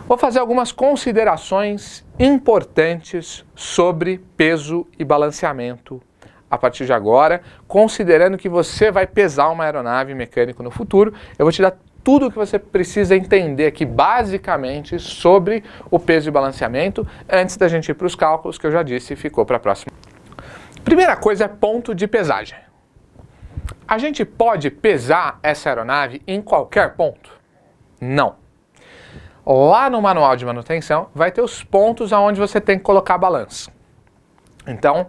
Vou fazer algumas considerações importantes sobre peso e balanceamento a partir de agora, considerando que você vai pesar uma aeronave mecânica no futuro. Eu vou te dar tudo o que você precisa entender aqui, basicamente, sobre o peso e balanceamento, antes da gente ir para os cálculos, que eu já disse, ficou para a próxima. Primeira coisa é ponto de pesagem. A gente pode pesar essa aeronave em qualquer ponto? Não. Lá no manual de manutenção vai ter os pontos aonde você tem que colocar a balança. Então,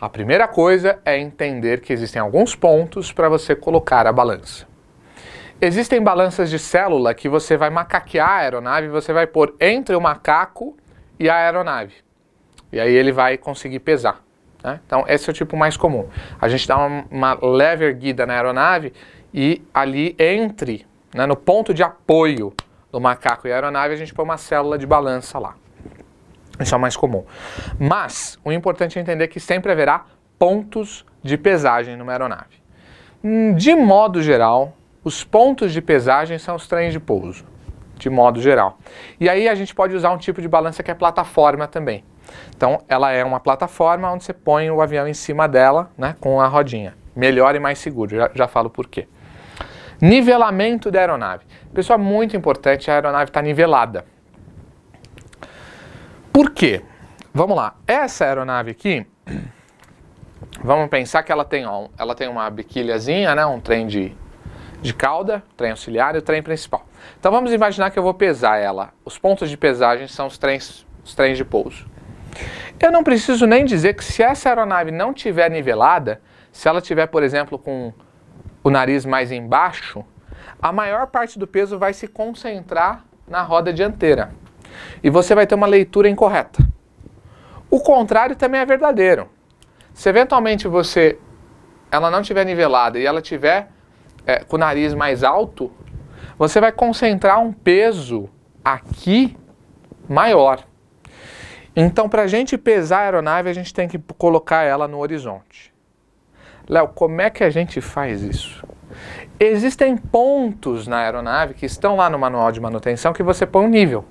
a primeira coisa é entender que existem alguns pontos para você colocar a balança. Existem balanças de célula que você vai macaquear a aeronave, você vai pôr entre o macaco e a aeronave. E aí ele vai conseguir pesar, né? Então esse é o tipo mais comum. A gente dá uma leve erguida na aeronave e ali entre, né, no ponto de apoio do macaco e a aeronave, a gente põe uma célula de balança lá. Isso é o mais comum. Mas o importante é entender que sempre haverá pontos de pesagem numa aeronave. De modo geral, os pontos de pesagem são os trens de pouso, de modo geral. E aí a gente pode usar um tipo de balança que é plataforma também. Então ela é uma plataforma onde você põe o avião em cima dela, né, com a rodinha. Melhor e mais seguro, já falo por quê. Nivelamento da aeronave. Pessoal, muito importante, a aeronave está nivelada. Por quê? Vamos lá, essa aeronave aqui, vamos pensar que ela tem uma biquilhazinha, né, um trem de cauda, trem auxiliar e o trem principal. Então vamos imaginar que eu vou pesar ela. Os pontos de pesagem são os trens de pouso. Eu não preciso nem dizer que se essa aeronave não estiver nivelada, se ela tiver, por exemplo, com o nariz mais embaixo, a maior parte do peso vai se concentrar na roda dianteira. E você vai ter uma leitura incorreta. O contrário também é verdadeiro. Se eventualmente ela não estiver nivelada e ela estiver com o nariz mais alto, você vai concentrar um peso aqui maior. Então, para a gente pesar a aeronave, a gente tem que colocar ela no horizonte. Léo, como é que a gente faz isso? Existem pontos na aeronave que estão lá no manual de manutenção que você põe um nível.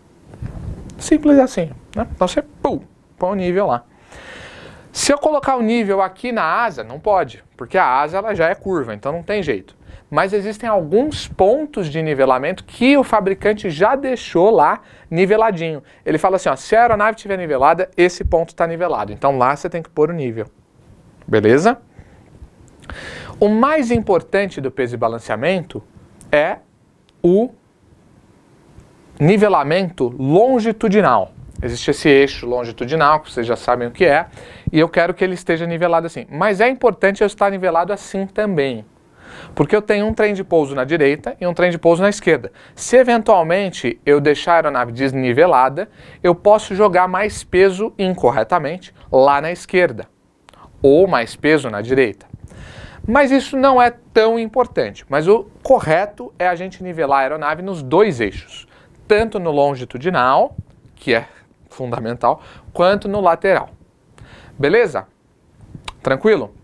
Simples assim, né? Então você põe um nível lá. Se eu colocar o nível aqui na asa, não pode, porque a asa ela já é curva, então não tem jeito. Mas existem alguns pontos de nivelamento que o fabricante já deixou lá niveladinho. Ele fala assim, ó, se a aeronave estiver nivelada, esse ponto está nivelado. Então lá você tem que pôr o nível. Beleza? O mais importante do peso e balanceamento é o nivelamento longitudinal. Existe esse eixo longitudinal, que vocês já sabem o que é, e eu quero que ele esteja nivelado assim. Mas é importante eu estar nivelado assim também. Porque eu tenho um trem de pouso na direita e um trem de pouso na esquerda. Se eventualmente eu deixar a aeronave desnivelada, eu posso jogar mais peso incorretamente lá na esquerda, ou mais peso na direita. Mas isso não é tão importante. Mas o correto é a gente nivelar a aeronave nos dois eixos, tanto no longitudinal, que é fundamental, quanto no lateral. Beleza? Tranquilo?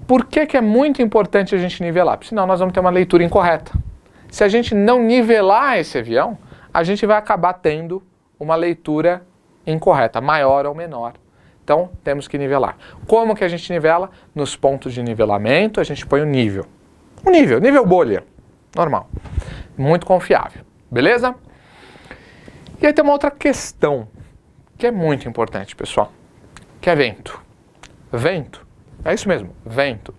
Por que é muito importante a gente nivelar? Porque senão nós vamos ter uma leitura incorreta. Se a gente não nivelar esse avião, a gente vai acabar tendo uma leitura incorreta, maior ou menor. Então, temos que nivelar. Como que a gente nivela? Nos pontos de nivelamento, a gente põe o nível. Nível bolha. Normal. Muito confiável. Beleza? E aí tem uma outra questão, que é muito importante, pessoal, que é vento. Vento. É isso mesmo, vento.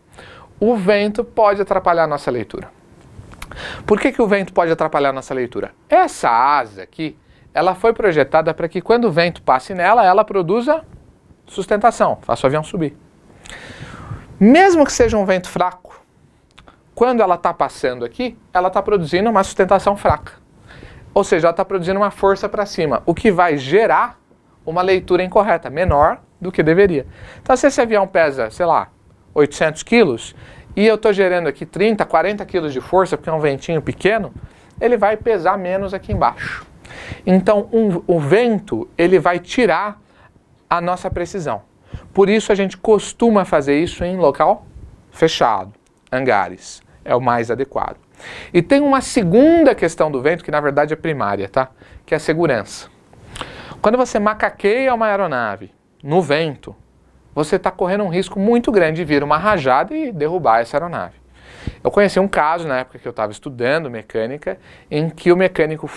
O vento pode atrapalhar a nossa leitura. Por que o vento pode atrapalhar a nossa leitura? Essa asa aqui, ela foi projetada para que quando o vento passe nela, ela produza sustentação, faça o avião subir. Mesmo que seja um vento fraco, quando ela está passando aqui, ela está produzindo uma sustentação fraca. Ou seja, ela está produzindo uma força para cima, o que vai gerar uma leitura incorreta, menor do que deveria. Então, se esse avião pesa, sei lá, 800 quilos, e eu estou gerando aqui 30, 40 quilos de força, porque é um ventinho pequeno, ele vai pesar menos aqui embaixo. Então, o vento, ele vai tirar a nossa precisão. Por isso, a gente costuma fazer isso em local fechado, hangares. É o mais adequado. E tem uma segunda questão do vento, que na verdade é primária, tá? Que é a segurança. Quando você macaqueia uma aeronave no vento, você está correndo um risco muito grande de vir uma rajada e derrubar essa aeronave. Eu conheci um caso na época que eu estava estudando mecânica, em que o mecânico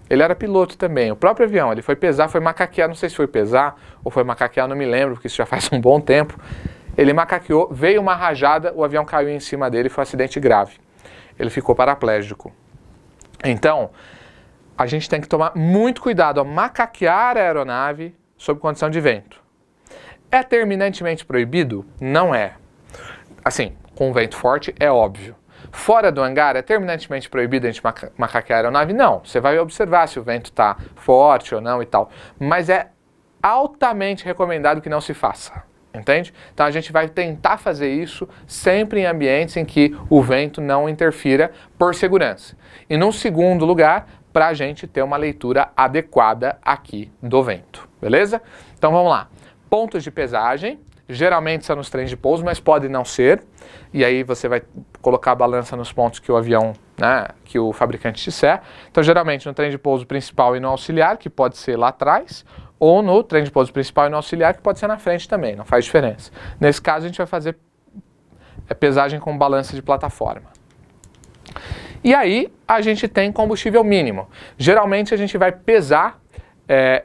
ele era piloto também, o próprio avião, ele foi pesar, foi macaquear, não sei se foi pesar ou foi macaquear, não me lembro, porque isso já faz um bom tempo. Ele macaqueou, veio uma rajada, o avião caiu em cima dele, foi um acidente grave. Ele ficou paraplégico. Então, a gente tem que tomar muito cuidado ao macaquear a aeronave sob condição de vento. É terminantemente proibido? Não é. Assim, com vento forte é óbvio. Fora do hangar, é terminantemente proibido a gente macaquear a aeronave? Não. Você vai observar se o vento está forte ou não e tal. Mas é altamente recomendado que não se faça. Entende? Então a gente vai tentar fazer isso sempre em ambientes em que o vento não interfira por segurança. E num segundo lugar, para a gente ter uma leitura adequada aqui do vento. Beleza? Então vamos lá. Pontos de pesagem. Geralmente são nos trens de pouso, mas pode não ser. E aí você vai colocar a balança nos pontos que o avião, né, que o fabricante disser. Então geralmente no trem de pouso principal e no auxiliar, que pode ser lá atrás, ou no trem de pouso principal e no auxiliar, que pode ser na frente também, não faz diferença. Nesse caso a gente vai fazer pesagem com balança de plataforma. E aí a gente tem combustível mínimo. Geralmente a gente vai pesar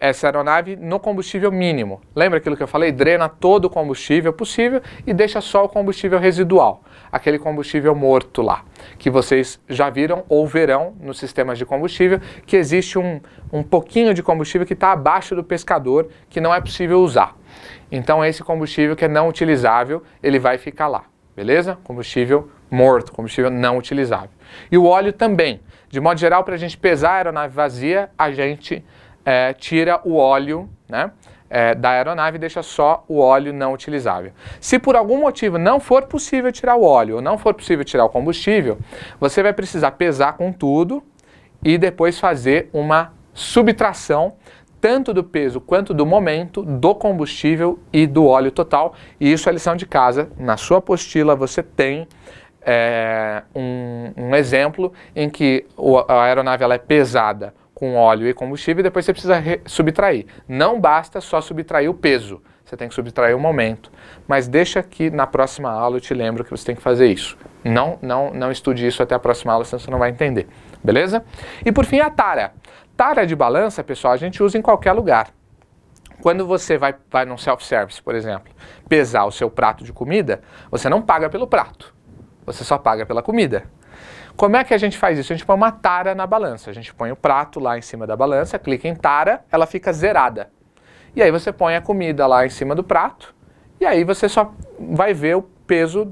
essa aeronave no combustível mínimo. Lembra aquilo que eu falei? Drena todo o combustível possível e deixa só o combustível residual, aquele combustível morto lá, que vocês já viram ou verão nos sistemas de combustível, que existe um pouquinho de combustível que está abaixo do pescador, que não é possível usar. Então esse combustível que é não utilizável, ele vai ficar lá, beleza? Combustível morto, combustível não utilizável. E o óleo também. De modo geral, para a gente pesar a aeronave vazia, a gente tira o óleo, né, da aeronave e deixa só o óleo não utilizável. Se por algum motivo não for possível tirar o óleo ou não for possível tirar o combustível, você vai precisar pesar com tudo e depois fazer uma subtração tanto do peso quanto do momento do combustível e do óleo total. E isso é lição de casa. Na sua apostila você tem um exemplo em que a aeronave ela é pesada com óleo e combustível e depois você precisa subtrair. Não basta só subtrair o peso, você tem que subtrair o momento. Mas deixa que na próxima aula eu te lembro que você tem que fazer isso. Não estude isso até a próxima aula, senão você não vai entender. Beleza? E por fim a tara. Tara de balança, pessoal, a gente usa em qualquer lugar. Quando você vai num self-service, por exemplo, pesar o seu prato de comida, você não paga pelo prato, você só paga pela comida. Como é que a gente faz isso? A gente põe uma tara na balança. A gente põe o prato lá em cima da balança, clica em tara, ela fica zerada. E aí você põe a comida lá em cima do prato, e aí você só vai ver o peso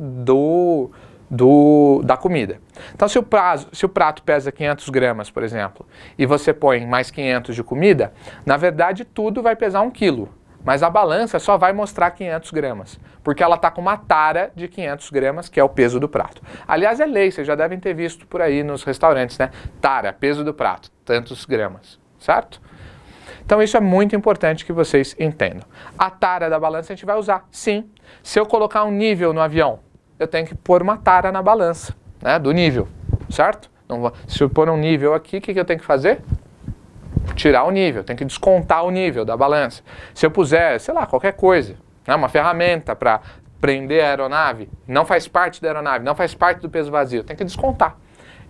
da comida. Então se o prato pesa 500 gramas, por exemplo, e você põe mais 500 de comida, na verdade tudo vai pesar 1 quilo. Mas a balança só vai mostrar 500 gramas, porque ela está com uma tara de 500 gramas, que é o peso do prato. Aliás, é lei, vocês já devem ter visto por aí nos restaurantes, né? Tara, peso do prato, tantos gramas, certo? Então isso é muito importante que vocês entendam. A tara da balança a gente vai usar, sim. Se eu colocar um nível no avião, eu tenho que pôr uma tara na balança, né? Do nível, certo? Se eu pôr um nível aqui, o que eu tenho que fazer? Tirar o nível, tem que descontar o nível da balança. Se eu puser, sei lá, qualquer coisa, né, uma ferramenta para prender a aeronave, não faz parte da aeronave, não faz parte do peso vazio, tem que descontar.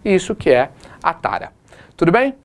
Isso que é a tara. Tudo bem?